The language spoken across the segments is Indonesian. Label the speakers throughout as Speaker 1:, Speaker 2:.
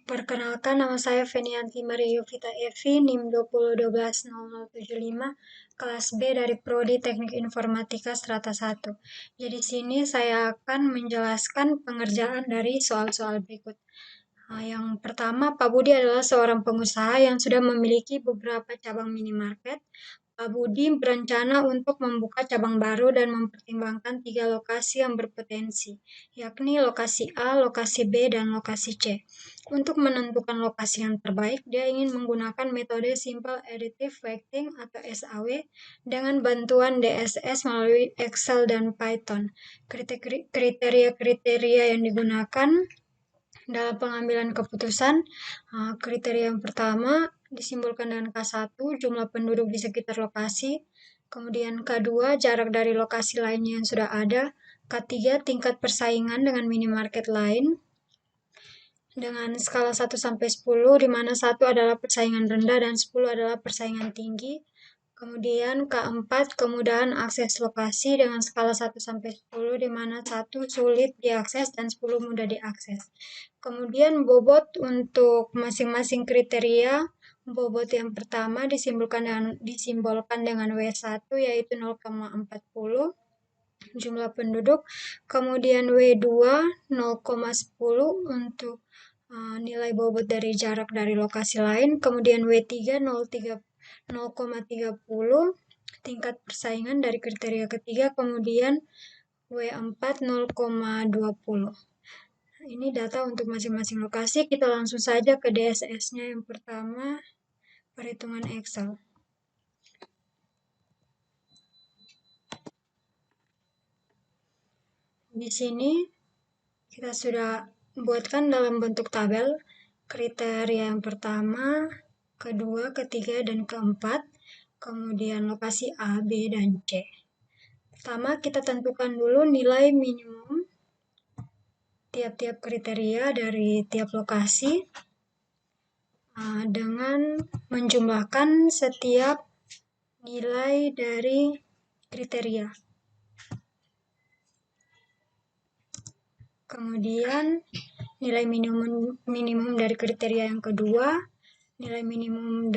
Speaker 1: Perkenalkan, nama saya Fenianti Mariovita Evi, NIM 20120075, kelas B dari Prodi Teknik Informatika Strata 1. Jadi sini saya akan menjelaskan pengerjaan dari soal-soal berikut. Yang pertama, Pak Budi adalah seorang pengusaha yang sudah memiliki beberapa cabang minimarket. Pak Budi berencana untuk membuka cabang baru dan mempertimbangkan 3 lokasi yang berpotensi, yakni lokasi A, lokasi B, dan lokasi C. Untuk menentukan lokasi yang terbaik, dia ingin menggunakan metode Simple Additive Weighting atau SAW dengan bantuan DSS melalui Excel dan Python. Kriteria-kriteria yang digunakan dalam pengambilan keputusan, kriteria yang pertama disimbolkan dengan K1, jumlah penduduk di sekitar lokasi. Kemudian K2, jarak dari lokasi lainnya yang sudah ada. K3, tingkat persaingan dengan minimarket lain. Dengan skala 1-10, di mana 1 adalah persaingan rendah dan 10 adalah persaingan tinggi. Kemudian keempat, kemudahan akses lokasi dengan skala 1-10, di mana 1 sulit diakses dan 10 mudah diakses. Kemudian bobot untuk masing-masing kriteria. Bobot yang pertama disimbolkan dengan W1, yaitu 0,40 jumlah penduduk. Kemudian W2 0,10 untuk nilai bobot dari jarak dari lokasi lain. Kemudian W3 0,30 tingkat persaingan dari kriteria ketiga. Kemudian W4 0,20. Ini data untuk masing-masing lokasi. Kita langsung saja ke DSS-nya. Yang pertama, perhitungan Excel. Di sini kita sudah buatkan dalam bentuk tabel kriteria yang pertama, kedua, ketiga, dan keempat. Kemudian lokasi A, B, dan C. Pertama, kita tentukan dulu nilai minimum tiap-tiap kriteria dari tiap lokasi dengan menjumlahkan setiap nilai dari kriteria. Kemudian nilai minimum dari kriteria yang kedua, nilai minimum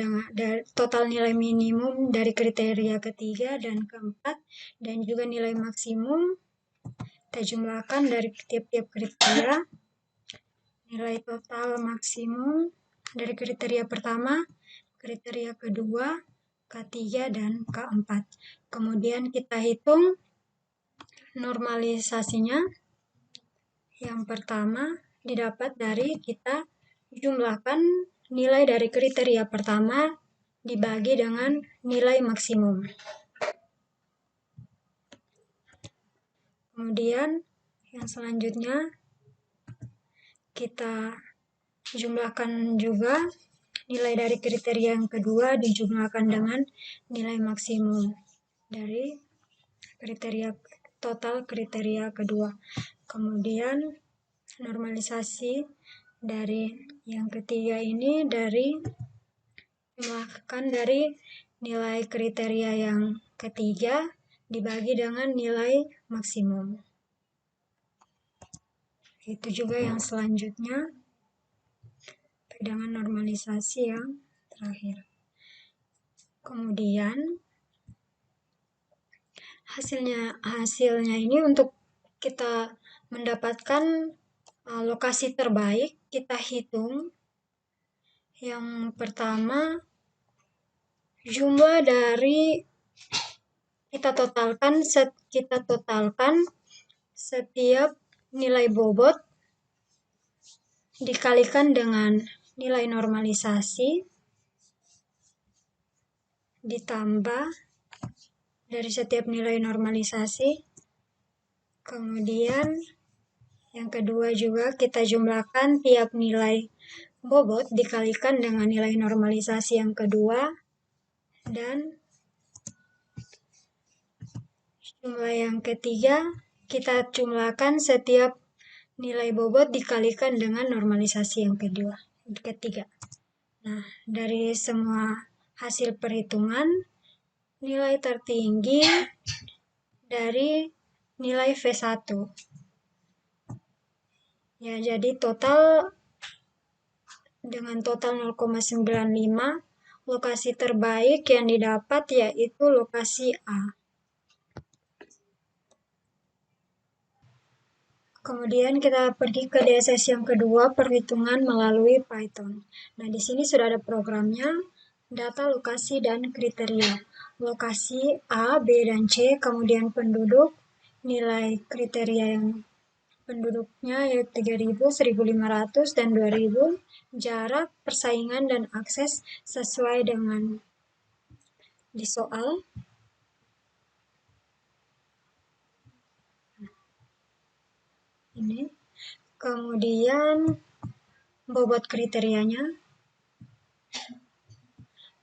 Speaker 1: total nilai minimum dari kriteria ketiga dan keempat, dan juga nilai maksimum kita jumlahkan dari tiap-tiap kriteria. Nilai total maksimum dari kriteria pertama, kriteria kedua, ketiga, dan keempat. Kemudian kita hitung normalisasinya. Yang pertama didapat dari kita jumlahkan nilai dari kriteria pertama dibagi dengan nilai maksimum. Kemudian yang selanjutnya kita jumlahkan juga nilai dari kriteria yang kedua dijumlahkan dengan nilai maksimum dari total kriteria kedua. Kemudian normalisasi dari yang ketiga ini jumlahkan dari nilai kriteria yang ketiga dibagi dengan nilai maksimum. Itu juga yang selanjutnya dengan normalisasi yang terakhir. Kemudian hasilnya ini untuk kita mendapatkan lokasi terbaik, kita hitung. Yang pertama, jumlah dari kita totalkan setiap nilai bobot dikalikan dengan nilai normalisasi ditambah dari setiap nilai normalisasi. Kemudian yang kedua juga kita jumlahkan tiap nilai bobot dikalikan dengan nilai normalisasi yang kedua, dan jumlah yang ketiga kita jumlahkan setiap nilai bobot dikalikan dengan normalisasi yang ketiga. Nah, dari semua hasil perhitungan, nilai tertinggi dari nilai V1. Ya, jadi total dengan total 0,95. Lokasi terbaik yang didapat yaitu lokasi A. Kemudian kita pergi ke DSS yang kedua, perhitungan melalui Python. Nah, di sini sudah ada programnya, data, lokasi, dan kriteria. Lokasi A, B, dan C, kemudian penduduk, nilai kriteria yang penduduknya yaitu 3.000, 1.500, dan 2.000, jarak, persaingan, dan akses sesuai dengan di soal. Ini. Kemudian bobot kriterianya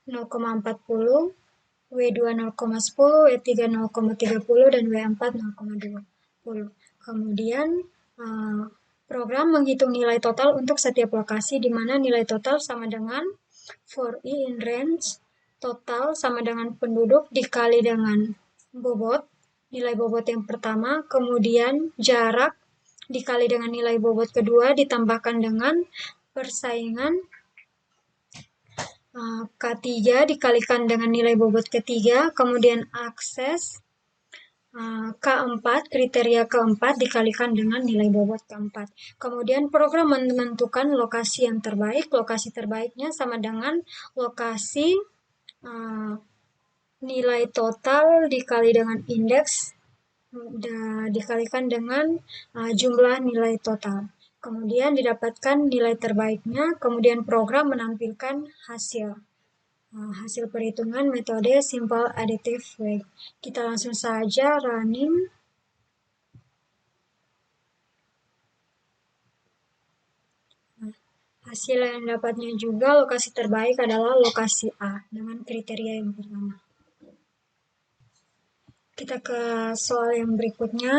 Speaker 1: 0,40, W2 0,10, W3 0,30, dan W4 0,20. Kemudian program menghitung nilai total untuk setiap lokasi, di mana nilai total sama dengan for i in range, total sama dengan penduduk dikali dengan bobot, nilai bobot yang pertama, kemudian jarak dikali dengan nilai bobot kedua, ditambahkan dengan persaingan K3 dikalikan dengan nilai bobot ketiga, kemudian akses K4, kriteria keempat dikalikan dengan nilai bobot keempat. Kemudian program menentukan lokasi yang terbaik. Lokasi terbaiknya sama dengan lokasi nilai total dikali dengan indeks dikalikan dengan jumlah nilai total. Kemudian didapatkan nilai terbaiknya, kemudian program menampilkan hasil perhitungan metode simple additive way. Kita langsung saja running. Hasil yang dapatnya juga lokasi terbaik adalah lokasi A dengan kriteria yang pertama. Kita ke soal yang berikutnya.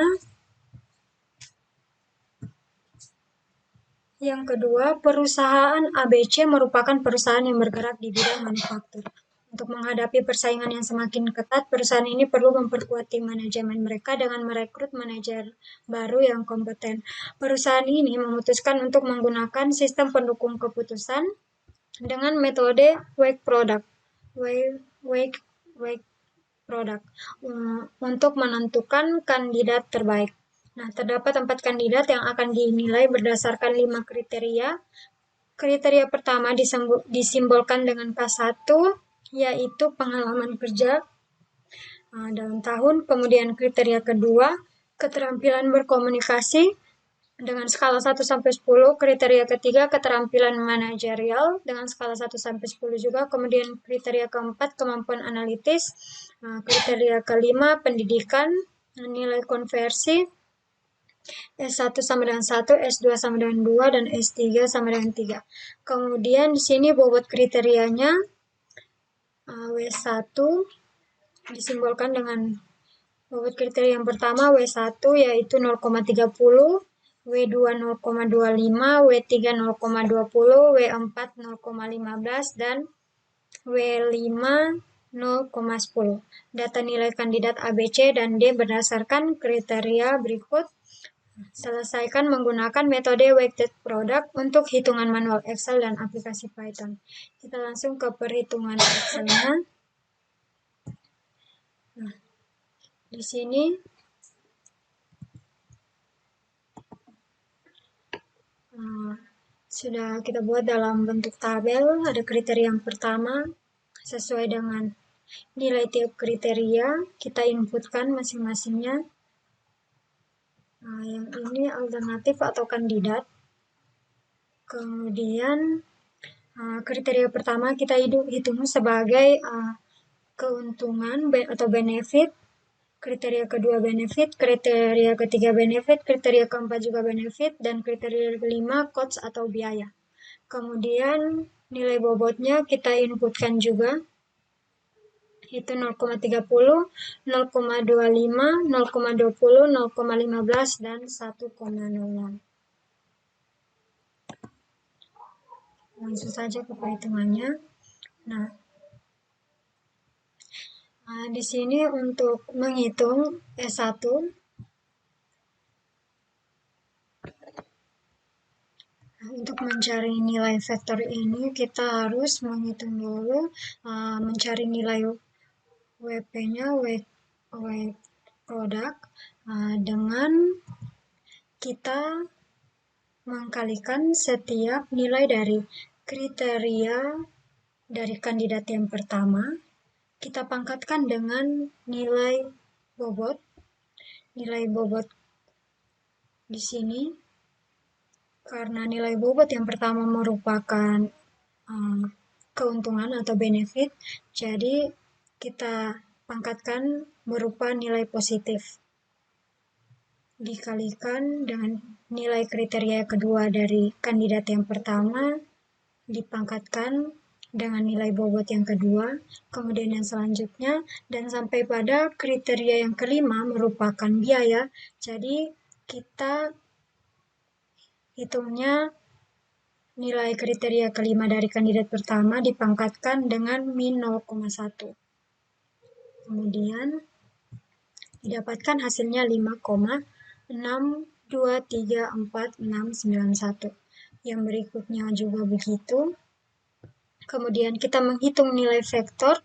Speaker 1: Yang kedua, perusahaan ABC merupakan perusahaan yang bergerak di bidang manufaktur. Untuk menghadapi persaingan yang semakin ketat, perusahaan ini perlu memperkuat tim manajemen mereka dengan merekrut manajer baru yang kompeten. Perusahaan ini memutuskan untuk menggunakan sistem pendukung keputusan dengan metode Wake Product untuk menentukan kandidat terbaik. Nah, terdapat 4 kandidat yang akan dinilai berdasarkan 5 kriteria. Kriteria pertama disimbolkan dengan K1, yaitu pengalaman kerja dalam tahun. Kemudian kriteria kedua, keterampilan berkomunikasi dengan skala 1-10. Kriteria ketiga, keterampilan manajerial dengan skala 1-10 juga. Kemudian kriteria keempat, kemampuan analitis. Kriteria kelima, pendidikan, nilai konversi. S1 sama dengan 1, S2 sama dengan 2, dan S3 sama dengan 3. Kemudian di sini bobot kriterianya W1 disimbolkan dengan bobot kriteria yang pertama W1 yaitu 0,30, W2 0,25, W3 0,20, W4 0,15, dan W5 0,10. Data nilai kandidat ABC dan D berdasarkan kriteria berikut. Selesaikan menggunakan metode weighted product untuk hitungan manual Excel dan aplikasi Python. Kita langsung ke perhitungan Excel-nya. Nah, di sini sudah kita buat dalam bentuk tabel. Ada kriteria yang pertama sesuai dengan nilai tiap kriteria, kita inputkan masing-masingnya. Yang ini alternatif atau kandidat. Kemudian kriteria pertama kita hitung sebagai keuntungan atau benefit. Kriteria kedua benefit, kriteria ketiga benefit, kriteria keempat juga benefit, dan kriteria kelima cost atau biaya. Kemudian nilai bobotnya kita inputkan juga, itu 0,30, 0,25, 0,20, 0,15, dan 1,00. Langsung saja ke perhitungannya. Nah, di sini untuk menghitung S1, untuk mencari nilai vektor ini, kita harus menghitung dulu, mencari nilai WP-nya, weight product, dengan kita mengkalikan setiap nilai dari kriteria dari kandidat yang pertama, kita pangkatkan dengan nilai bobot. Nilai bobot di sini, karena nilai bobot yang pertama merupakan keuntungan atau benefit, jadi kita pangkatkan berupa nilai positif. Dikalikan dengan nilai kriteria kedua dari kandidat yang pertama, dipangkatkan dengan nilai bobot yang kedua, kemudian yang selanjutnya, dan sampai pada kriteria yang kelima merupakan biaya, jadi kita hitungnya nilai kriteria kelima dari kandidat pertama dipangkatkan dengan min 0,1. Kemudian didapatkan hasilnya 5,6234691. Yang berikutnya juga begitu. Kemudian kita menghitung nilai vektor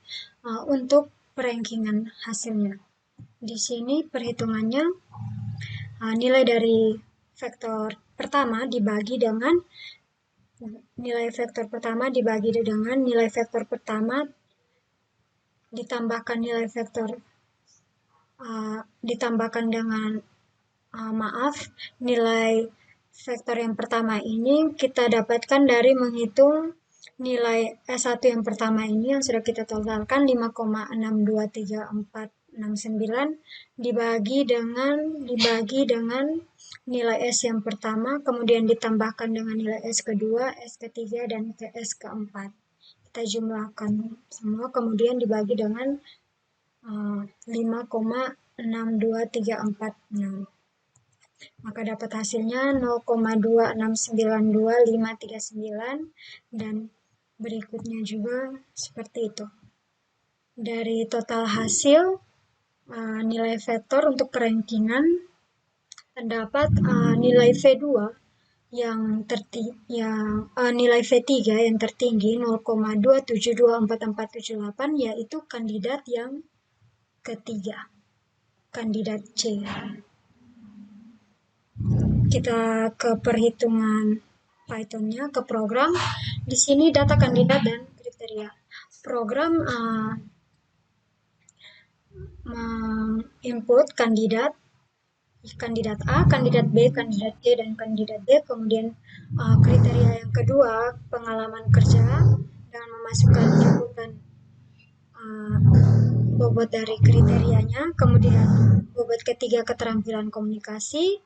Speaker 1: untuk perankingan hasilnya. Di sini perhitungannya nilai dari vektor pertama dibagi dengan nilai vektor pertama ditambahkan nilai vektor ditambahkan dengan nilai vektor yang pertama ini kita dapatkan dari menghitung nilai S1 yang pertama ini yang sudah kita totalkan 5,6234699 dibagi dengan nilai S yang pertama, kemudian ditambahkan dengan nilai S kedua, S ketiga, dan S keempat. Kita jumlahkan semua, kemudian dibagi dengan 5,62346. Maka dapat hasilnya 0,2692539 dan berikutnya juga seperti itu. Dari total hasil nilai vektor untuk perankingan terdapat nilai V2 nilai V3 yang tertinggi 0,2724478 yaitu kandidat yang ketiga, kandidat C. Kita ke perhitungan Python-nya, ke program. Di sini data kandidat dan kriteria. Program input kandidat A, kandidat B, kandidat C, dan kandidat D. Kemudian kriteria yang kedua, pengalaman kerja dengan memasukkan inputan bobot dari kriterianya. Kemudian bobot ketiga, keterampilan komunikasi.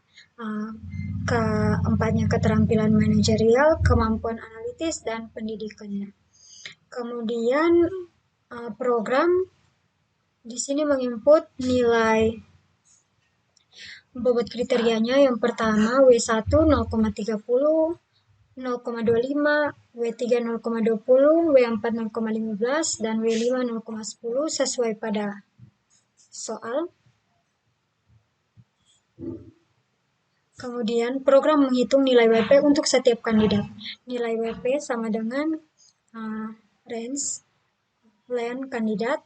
Speaker 1: Keempatnya, keterampilan manajerial, kemampuan analitis, dan pendidikannya. Kemudian program di sini menginput nilai bobot kriterianya. Yang pertama W1 0,30, 0,25, W3 0,20, W4 0,15, dan W5 0,10 sesuai pada soal. Kemudian program menghitung nilai WP untuk setiap kandidat. Nilai WP sama dengan range, length kandidat,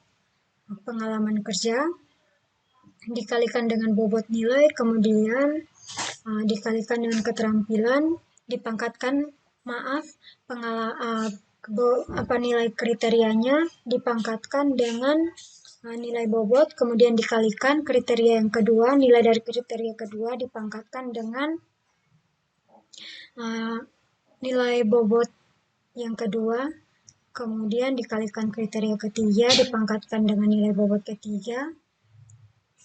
Speaker 1: pengalaman kerja, dikalikan dengan bobot nilai, kemudian dikalikan dengan keterampilan, dipangkatkan nilai kriterianya dipangkatkan dengan nilai bobot, kemudian dikalikan kriteria yang kedua, nilai dari kriteria kedua dipangkatkan dengan nilai bobot yang kedua, kemudian dikalikan kriteria ketiga dipangkatkan dengan nilai bobot ketiga,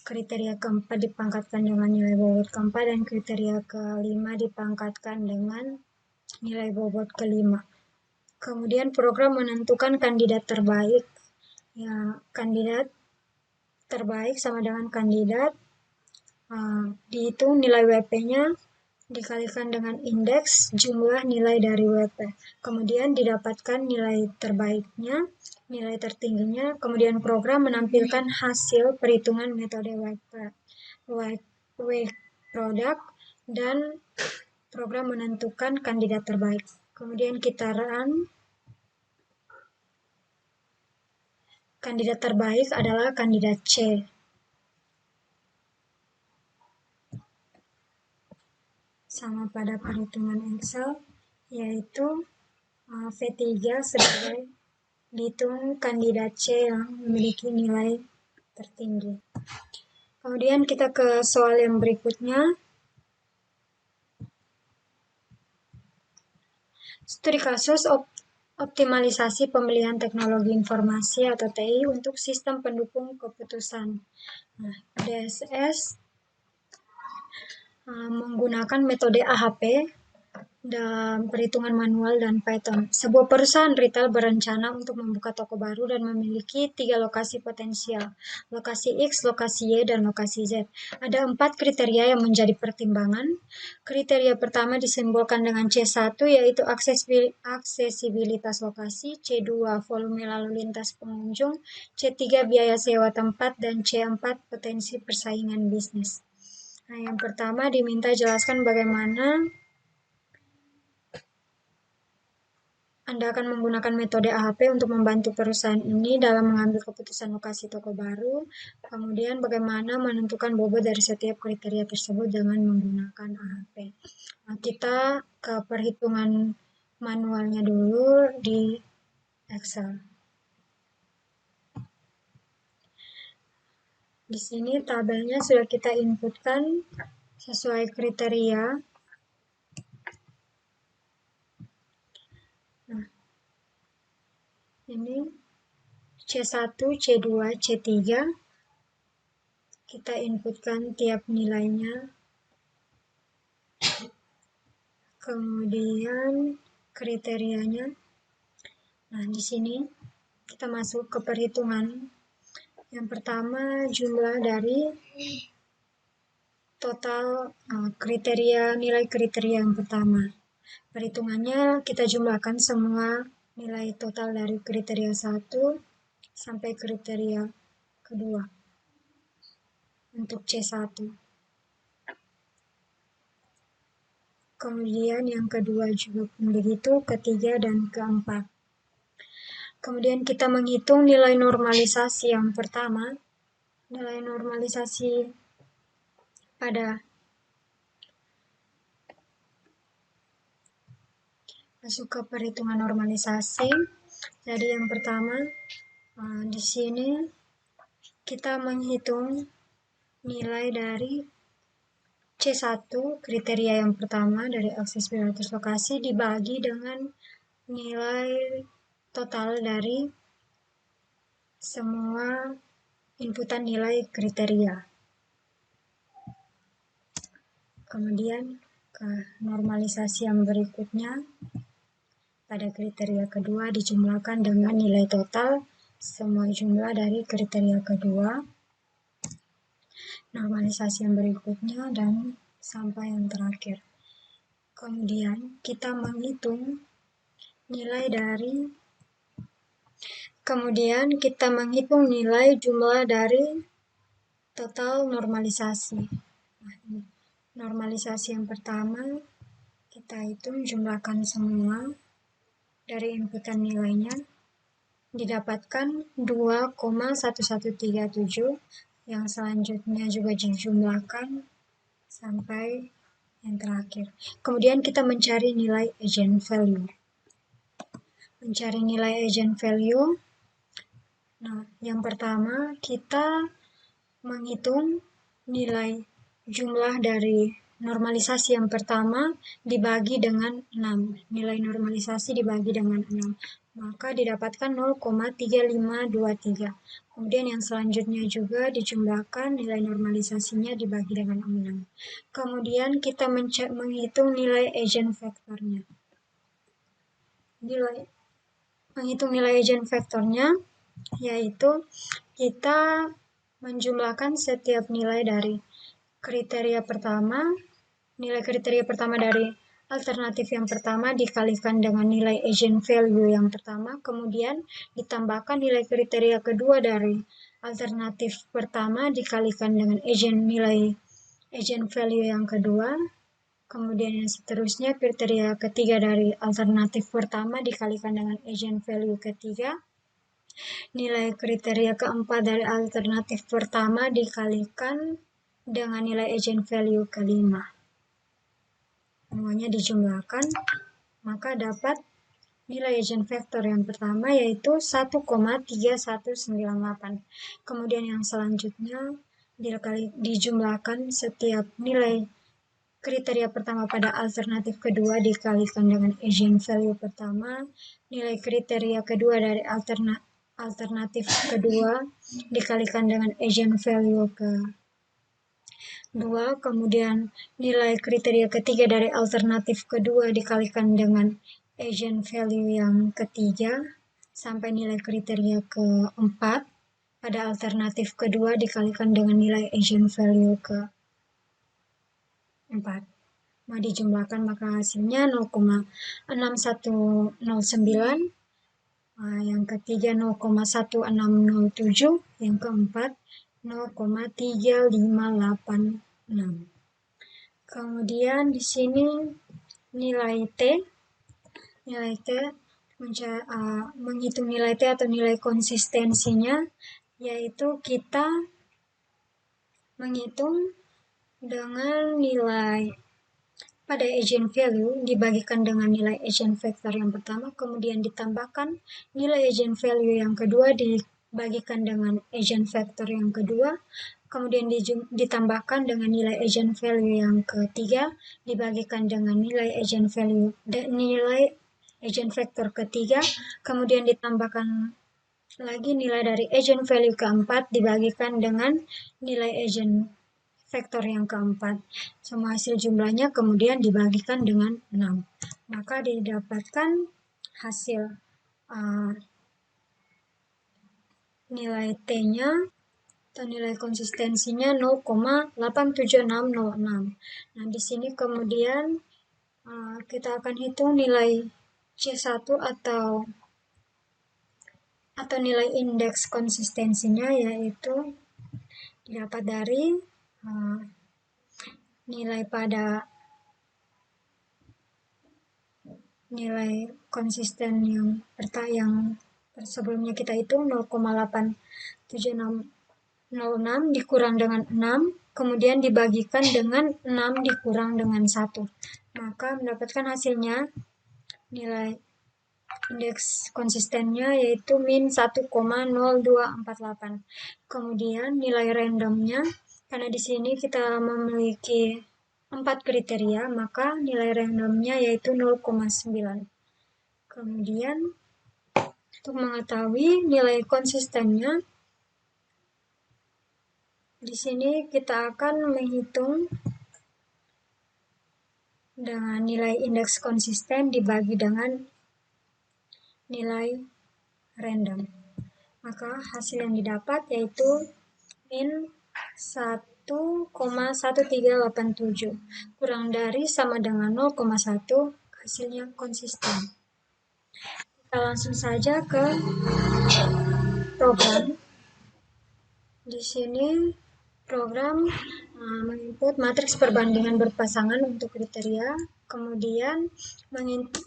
Speaker 1: kriteria keempat dipangkatkan dengan nilai bobot keempat, dan kriteria kelima dipangkatkan dengan nilai bobot kelima. Kemudian program menentukan kandidat terbaik. Kandidat terbaik sama dengan kandidat dihitung nilai WP-nya dikalikan dengan indeks jumlah nilai dari WP. Kemudian didapatkan nilai terbaiknya, nilai tertingginya. Kemudian program menampilkan hasil perhitungan metode weight product dan program menentukan kandidat terbaik. Kemudian kita run. Kandidat terbaik adalah kandidat C. Sama pada perhitungan Excel, yaitu V3 sebagai dihitung kandidat C yang memiliki nilai tertinggi. Kemudian kita ke soal yang berikutnya. Studi kasus optimalisasi pemilihan teknologi informasi atau TI untuk sistem pendukung keputusan. Nah, DSS menggunakan metode AHP dalam perhitungan manual dan Python. Sebuah perusahaan retail berencana untuk membuka toko baru dan memiliki 3 lokasi potensial, lokasi X, lokasi Y, dan lokasi Z. Ada 4 kriteria yang menjadi pertimbangan. Kriteria pertama disimbolkan dengan C1, yaitu aksesibilitas lokasi, C2 volume lalu lintas pengunjung, C3 biaya sewa tempat, dan C4 potensi persaingan bisnis. Nah, yang pertama diminta jelaskan bagaimana Anda akan menggunakan metode AHP untuk membantu perusahaan ini dalam mengambil keputusan lokasi toko baru. Kemudian bagaimana menentukan bobot dari setiap kriteria tersebut dengan menggunakan AHP. Nah, kita ke perhitungan manualnya dulu di Excel. Di sini tabelnya sudah kita inputkan sesuai kriteria. Nah, ini C1, C2, C3. Kita inputkan tiap nilainya. Kemudian kriterianya. Nah, di sini kita masuk ke perhitungan. Yang pertama, jumlah dari total kriteria, nilai kriteria yang pertama. Perhitungannya kita jumlahkan semua nilai total dari kriteria 1 sampai kriteria kedua untuk C1. Kemudian yang kedua juga begitu, ketiga dan keempat. Kemudian kita menghitung nilai normalisasi yang pertama. Nilai normalisasi pada masuk ke perhitungan normalisasi. Jadi yang pertama di sini kita menghitung nilai dari C1 kriteria yang pertama dari aksesibilitas lokasi dibagi dengan nilai total dari semua inputan nilai kriteria. Kemudian ke normalisasi yang berikutnya, pada kriteria kedua dijumlahkan dengan nilai total semua jumlah dari kriteria kedua. Normalisasi yang berikutnya dan sampai yang terakhir. Kemudian kita menghitung nilai jumlah dari total normalisasi. Nah, normalisasi yang pertama kita hitung jumlahkan semua dari inputan nilainya, didapatkan 2,1137. Yang selanjutnya juga dijumlahkan sampai yang terakhir. Kemudian kita mencari nilai agent value. Mencari nilai agent value. Nah, yang pertama kita menghitung nilai jumlah dari normalisasi yang pertama dibagi dengan 6. Nilai normalisasi dibagi dengan 6. Maka didapatkan 0,3523. Kemudian yang selanjutnya juga dijumlahkan nilai normalisasinya dibagi dengan 6. Kemudian kita menghitung nilai agent vektornya. Menghitung nilai agent vektornya yaitu kita menjumlahkan setiap nilai dari kriteria pertama, nilai kriteria pertama dari alternatif yang pertama dikalikan dengan nilai agent value yang pertama, kemudian ditambahkan nilai kriteria kedua dari alternatif pertama dikalikan dengan nilai agent value yang kedua, Kemudian yang seterusnya, kriteria ketiga dari alternatif pertama dikalikan dengan eigenvalue ketiga. Nilai kriteria keempat dari alternatif pertama dikalikan dengan nilai eigenvalue kelima. Semuanya dijumlahkan, maka dapat nilai eigenvektor yang pertama yaitu 1,3198. Kemudian yang selanjutnya dijumlahkan setiap nilai kriteria pertama pada alternatif kedua dikalikan dengan eigenvalue pertama, nilai kriteria kedua dari alternatif kedua dikalikan dengan eigenvalue kedua, kemudian nilai kriteria ketiga dari alternatif kedua dikalikan dengan eigenvalue yang ketiga, sampai nilai kriteria keempat pada alternatif kedua dikalikan dengan nilai eigenvalue keempat. Mau dijumlahkan maka hasilnya 0,6109, yang ketiga 0,1607, yang keempat 0,3586. Kemudian di sini nilai T menghitung nilai T atau nilai konsistensinya, yaitu kita menghitung dengan nilai pada eigenvalue dibagikan dengan nilai eigenvektor yang pertama, kemudian ditambahkan nilai eigenvalue yang kedua dibagikan dengan eigenvektor yang kedua, kemudian ditambahkan dengan nilai eigenvalue yang ketiga dibagikan dengan nilai eigenvektor ketiga, kemudian ditambahkan lagi nilai dari eigenvalue keempat dibagikan dengan nilai eigenvektor yang keempat. Semua hasil jumlahnya kemudian dibagikan dengan 6. Maka didapatkan hasil nilai T-nya atau nilai konsistensinya 0,87606. Nah, di sini kemudian kita akan hitung nilai C1 atau nilai indeks konsistensinya, yaitu didapat dari nilai pada nilai konsisten yang sebelumnya kita hitung 0,87606 dikurang dengan 6, kemudian dibagikan dengan 6 dikurang dengan 1. Maka mendapatkan hasilnya nilai indeks konsistennya yaitu min 1,0248. Kemudian nilai randomnya, karena di sini kita memiliki 4 kriteria, maka nilai randomnya yaitu 0,9. Kemudian untuk mengetahui nilai konsistennya, di sini kita akan menghitung dengan nilai indeks konsisten dibagi dengan nilai random. Maka hasil yang didapat yaitu min 1,1387 kurang dari sama dengan 0,1, hasilnya konsisten. Kita langsung saja ke program. Di sini program menginput matriks perbandingan berpasangan untuk kriteria, kemudian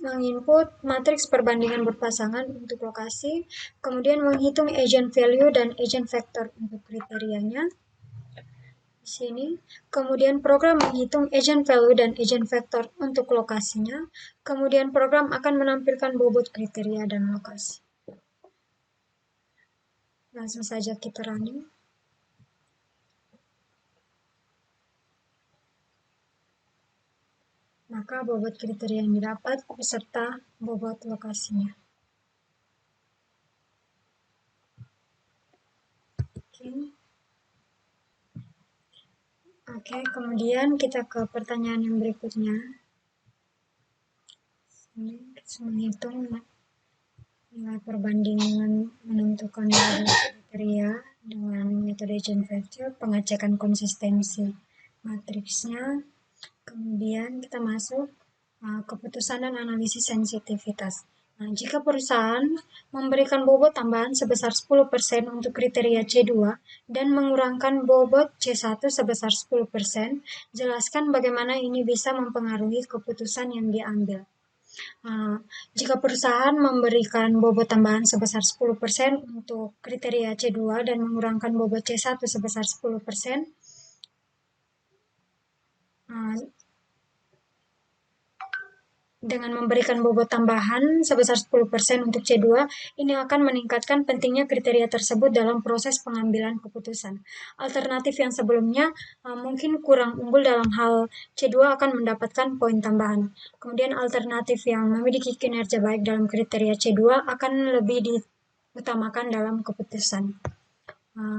Speaker 1: menginput matriks perbandingan berpasangan untuk lokasi, kemudian menghitung eigenvalue dan eigenvektor untuk kriterianya. Di sini, kemudian program menghitung eigenvalue dan eigenvektor untuk lokasinya, kemudian program akan menampilkan bobot kriteria dan lokasi. Langsung saja kita running. Maka bobot kriteria yang didapat beserta bobot lokasinya. Oke, kemudian kita ke pertanyaan yang berikutnya. Ini kita menghitung nilai perbandingan menentukan bobot kriteria dengan metode eigenvector, pengecekan konsistensi matriksnya. Kemudian kita masuk keputusan dan analisis sensitivitas. Nah, jika perusahaan memberikan bobot tambahan sebesar 10% untuk kriteria C2 dan mengurangkan bobot C1 sebesar 10%, jelaskan bagaimana ini bisa mempengaruhi keputusan yang diambil. Jika perusahaan memberikan bobot tambahan sebesar 10% untuk kriteria C2 dan mengurangkan bobot C1 sebesar 10%, dengan memberikan bobot tambahan sebesar 10% untuk C2, ini akan meningkatkan pentingnya kriteria tersebut dalam proses pengambilan keputusan. Alternatif yang sebelumnya mungkin kurang unggul dalam hal C2 akan mendapatkan poin tambahan. Kemudian alternatif yang memiliki kinerja baik dalam kriteria C2 akan lebih diutamakan dalam keputusan.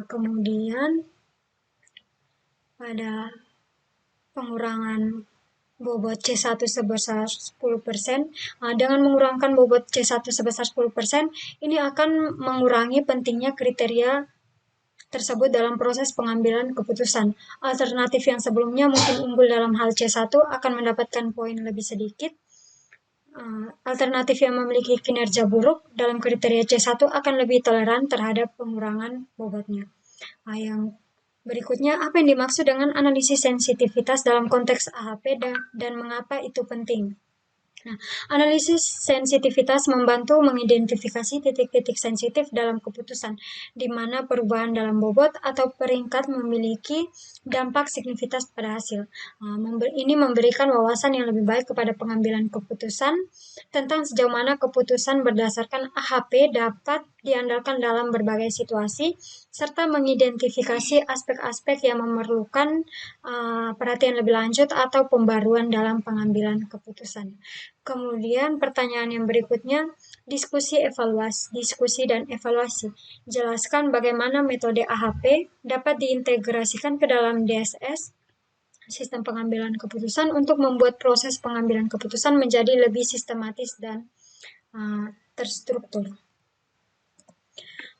Speaker 1: Kemudian pada pengurangan bobot C1 sebesar 10%, dengan mengurangkan bobot C1 sebesar 10%, ini akan mengurangi pentingnya kriteria tersebut dalam proses pengambilan keputusan. Alternatif yang sebelumnya mungkin unggul dalam hal C1 akan mendapatkan poin lebih sedikit. Alternatif yang memiliki kinerja buruk dalam kriteria C1 akan lebih toleran terhadap pengurangan bobotnya. Yang berikutnya, apa yang dimaksud dengan analisis sensitivitas dalam konteks AHP dan mengapa itu penting? Nah, analisis sensitivitas membantu mengidentifikasi titik-titik sensitif dalam keputusan, di mana perubahan dalam bobot atau peringkat memiliki dampak signifikan pada hasil. Ini memberikan wawasan yang lebih baik kepada pengambilan keputusan tentang sejauh mana keputusan berdasarkan AHP dapat diandalkan dalam berbagai situasi, serta mengidentifikasi aspek-aspek yang memerlukan perhatian lebih lanjut atau pembaruan dalam pengambilan keputusan. Kemudian pertanyaan yang berikutnya, diskusi dan evaluasi. Jelaskan bagaimana metode AHP dapat diintegrasikan ke dalam DSS, sistem pengambilan keputusan, untuk membuat proses pengambilan keputusan menjadi lebih sistematis dan terstruktur.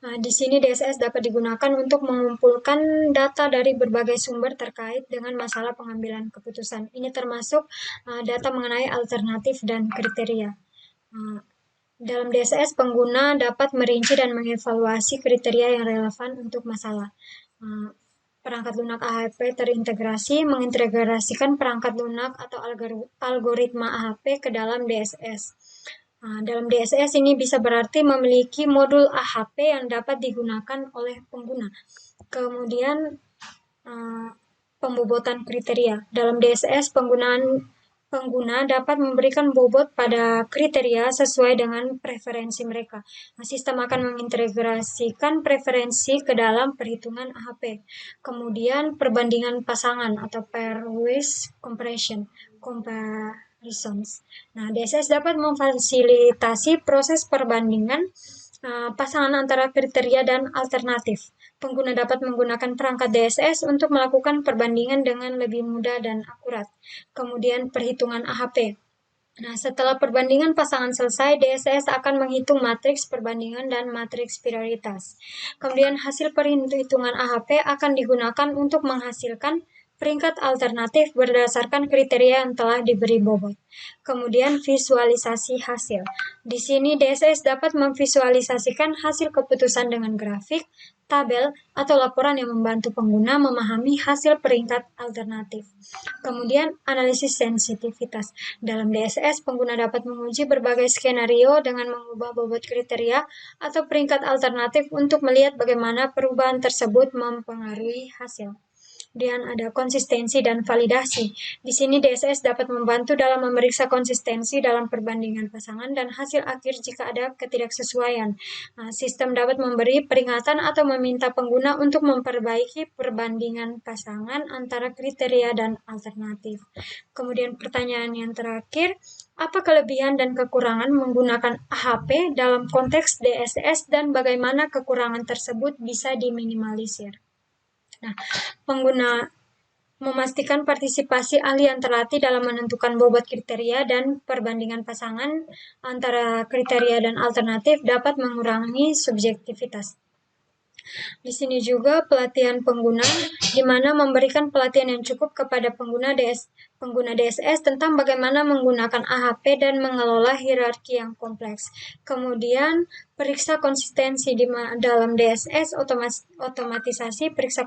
Speaker 1: Di sini DSS dapat digunakan untuk mengumpulkan data dari berbagai sumber terkait dengan masalah pengambilan keputusan. Ini termasuk data mengenai alternatif dan kriteria. Dalam DSS, pengguna dapat merinci dan mengevaluasi kriteria yang relevan untuk masalah. Perangkat lunak AHP terintegrasi, mengintegrasikan perangkat lunak atau algoritma AHP ke dalam DSS. Dalam DSS ini bisa berarti memiliki modul AHP yang dapat digunakan oleh pengguna. Kemudian pembobotan kriteria. Dalam DSS, pengguna dapat memberikan bobot pada kriteria sesuai dengan preferensi mereka. Sistem akan mengintegrasikan preferensi ke dalam perhitungan AHP. Kemudian perbandingan pasangan atau pairwise comparisons. DSS dapat memfasilitasi proses perbandingan pasangan antara kriteria dan alternatif. Pengguna dapat menggunakan perangkat DSS untuk melakukan perbandingan dengan lebih mudah dan akurat. Kemudian perhitungan AHP. Setelah perbandingan pasangan selesai, DSS akan menghitung matriks perbandingan dan matriks prioritas. Kemudian hasil perhitungan AHP akan digunakan untuk menghasilkan peringkat alternatif berdasarkan kriteria yang telah diberi bobot. Kemudian visualisasi hasil. Di sini DSS dapat memvisualisasikan hasil keputusan dengan grafik, tabel, atau laporan yang membantu pengguna memahami hasil peringkat alternatif. Kemudian analisis sensitivitas. Dalam DSS, pengguna dapat menguji berbagai skenario dengan mengubah bobot kriteria atau peringkat alternatif untuk melihat bagaimana perubahan tersebut mempengaruhi hasil. Kemudian ada konsistensi dan validasi. Di sini DSS dapat membantu dalam memeriksa konsistensi dalam perbandingan pasangan dan hasil akhir jika ada ketidaksesuaian. Sistem dapat memberi peringatan atau meminta pengguna untuk memperbaiki perbandingan pasangan antara kriteria dan alternatif. Kemudian pertanyaan yang terakhir, apa kelebihan dan kekurangan menggunakan AHP dalam konteks DSS dan bagaimana kekurangan tersebut bisa diminimalisir? Pengguna memastikan partisipasi ahli yang terlatih dalam menentukan bobot kriteria dan perbandingan pasangan antara kriteria dan alternatif dapat mengurangi subjektivitas. Di sini juga pelatihan pengguna, di mana memberikan pelatihan yang cukup kepada pengguna DSS tentang bagaimana menggunakan AHP dan mengelola hierarki yang kompleks. Kemudian periksa konsistensi dalam DSS, otomatisasi periksa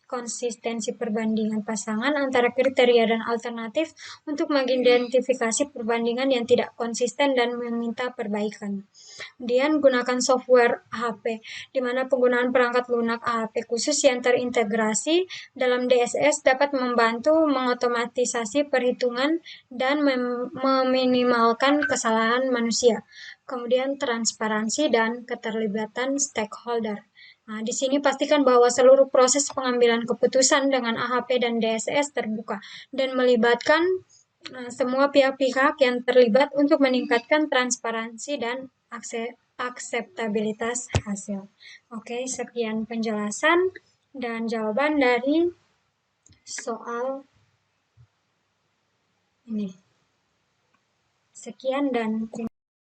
Speaker 1: konsistensi perbandingan pasangan antara kriteria dan alternatif untuk mengidentifikasi perbandingan yang tidak konsisten dan meminta perbaikan. Kemudian gunakan software AHP, di mana penggunaan perangkat lunak AHP khusus yang terintegrasi dalam DSS dapat membantu mengotomatisasi perhitungan dan meminimalkan kesalahan manusia. Kemudian transparansi dan keterlibatan stakeholder. Nah, di sini pastikan bahwa seluruh proses pengambilan keputusan dengan AHP dan DSS terbuka dan melibatkan semua pihak-pihak yang terlibat untuk meningkatkan transparansi dan akseptabilitas hasil. Oke, sekian penjelasan dan jawaban dari soal ini. Sekian dan terima kasih.